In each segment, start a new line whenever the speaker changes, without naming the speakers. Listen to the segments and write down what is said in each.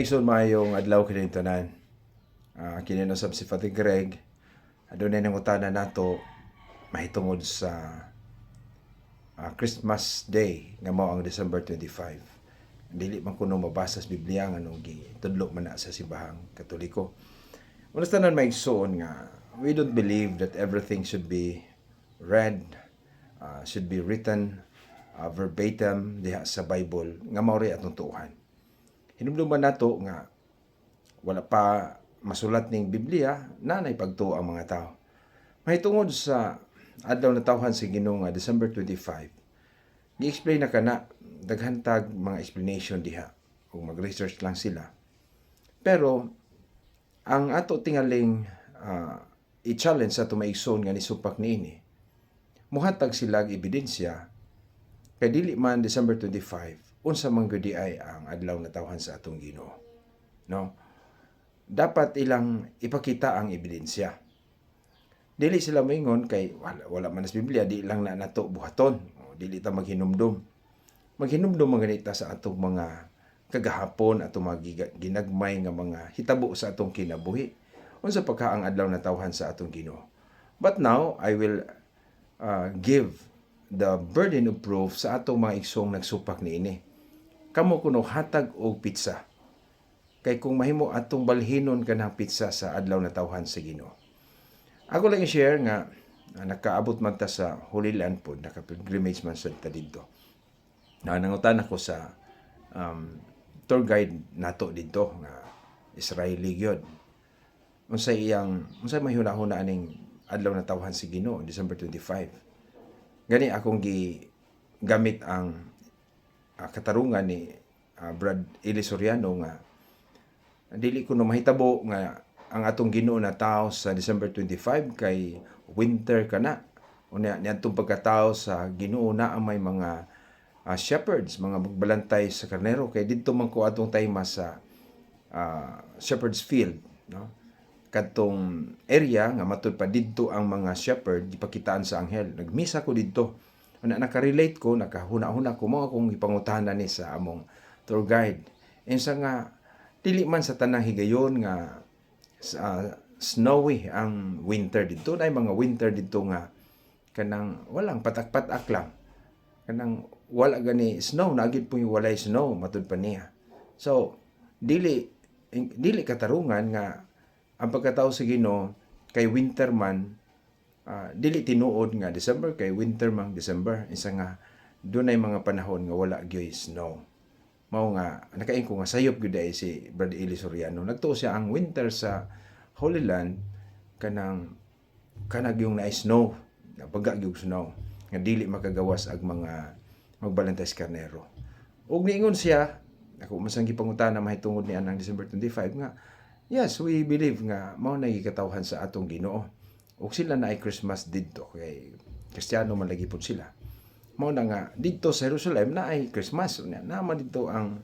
maison maayong adlaw kini tanan. Kininusab si Father Greg. Adunay nang utana nato mahitungod sa Christmas Day nga mao ang December 25. Dili man kuno mabasa sa Biblia nga nung gitudlo man na sa simbahang Katoliko. Unas tanan maigsoon nga we don't believe that everything should be read, should be written verbatim diha sa Bible nga mao ri atong tuuhan. Hinumduman nato nga wala pa masulat ning Biblia na pagtuo ang mga tao. Mahitungod sa adlaw na tawhan sa Ginoo nga December 25, gi-explain na kana daghan tag mga explanation diha kung mag-research lang sila. Pero ang ato tingaling i-challenge sa tumaigsoon nga nisupak niini, muhatag sila ebidensya kay dili man December 25 unsa man gyud ay ang adlaw na tawhan sa atong Ginoo. No? Dapat ilang ipakita ang ebidensya. Dili sila moingon kay wala man sa Biblia, di lang na nato buhaton. Dili ta maghinumdum. Maghinumdum man ganita sa atong mga kagahapon atong mga ginagmay nga mga hitabo sa atong kinabuhi. Unsa pa ka ang adlaw na tawhan sa atong Ginoo. But now I will give the burden of proof sa atong mga igsong nagsupak niini. Kamo kuno hatag og pizza. Kay kung mahimo atong balhinon kanang pizza sa adlaw na tawhan sa Ginoo. Ako lang i-share nga nakaabot man ta sa Holy Land po, naka-pilgrimage man sa ta dito. Nangutan ako sa tour guide nato dito nga Israeli gyud. Unsay mahuna-huna aning adlaw na tawhan sa Ginoo December 25. Gani akong gamit ang katarungan ni Brad Eli Soriano nga dili ko no mahitabo nga ang atong Ginoo na tao sa December 25 kay winter kana. Unya niadtong pagkatao sa Ginoo na may mga shepherds, mga magbalantay sa karnero kay didto man ko atong tayma sa shepherd's field, no? Kadtong area nga matud pa didto ang mga shepherd gipakitaan sa anghel. Nagmisa ko didto. Nakarelate ko, nakahuna-huna ko mo akong ipangutanan ni sa among tour guide. Insa nga dili man sa tanang higayon nga snowy ang winter dito. Nay mga winter dito nga kanang walang patak-patak lang. Kanang wala gani snow, nagid po yung walay snow matud pa niya. So dili katarungan nga ang pagkatao sa Ginoo kay winter man. Dili tinuod nga December kay winter mang December. Isa nga dunay mga panahon nga wala gyoy snow. Mao nga nakain ko nga sayop gyud ay si Brad Eli Soriano. Nagtuo siya ang winter sa Holy Land kanang yung na snow, pagka gyud snow nga dili makagawas ag mga magbalantay sa karnero. Ug niingon siya, ako masang gipangutana mahitungod ni anang December 25 nga yes, we believe nga mao na gikatawhan sa atong Ginoo. Ug sila na ay Christmas didto kay Kristiyano man lagi pud sila. Mao na nga didto sa Jerusalem na ay Christmas naman dito ang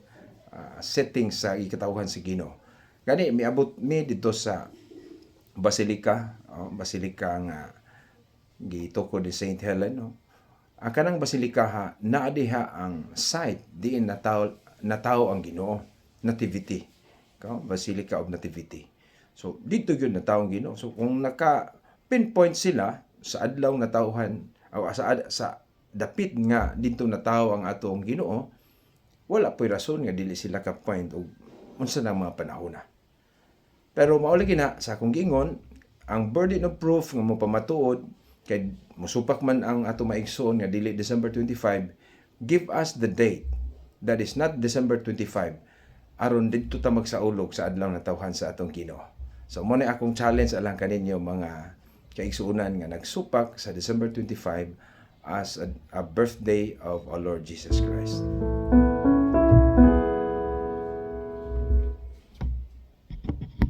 setting sa ikatawhan sa Ginoo. Gani miabot mi dito sa Basilica nga gitukod ni Saint Helen, no. Ang kanang Basilica naa diha ang site diin natawo ang Ginoo, Nativity. Basilica of Nativity. So dito gyud natawo ang Ginoo. So kung pinpoint sila sa adlaw na tawhan o sa dapit nga dito na tawo ang atong Ginoo, wala po'y rason nga dili sila ka point og unsa na mga panahon na. Pero mauli na sa akong giingon, ang burden of proof nga mo pamatuod kay musupak man ang atong maigsoon nga dili December 25, give us the date that is not December 25 aron didto ta magsaulog sa adlaw na tawhan sa atong Ginoo. So mo na akong challenge alang kaninyo mga kaigsuunan nga nagsupak sa December 25 as a birthday of our Lord Jesus Christ.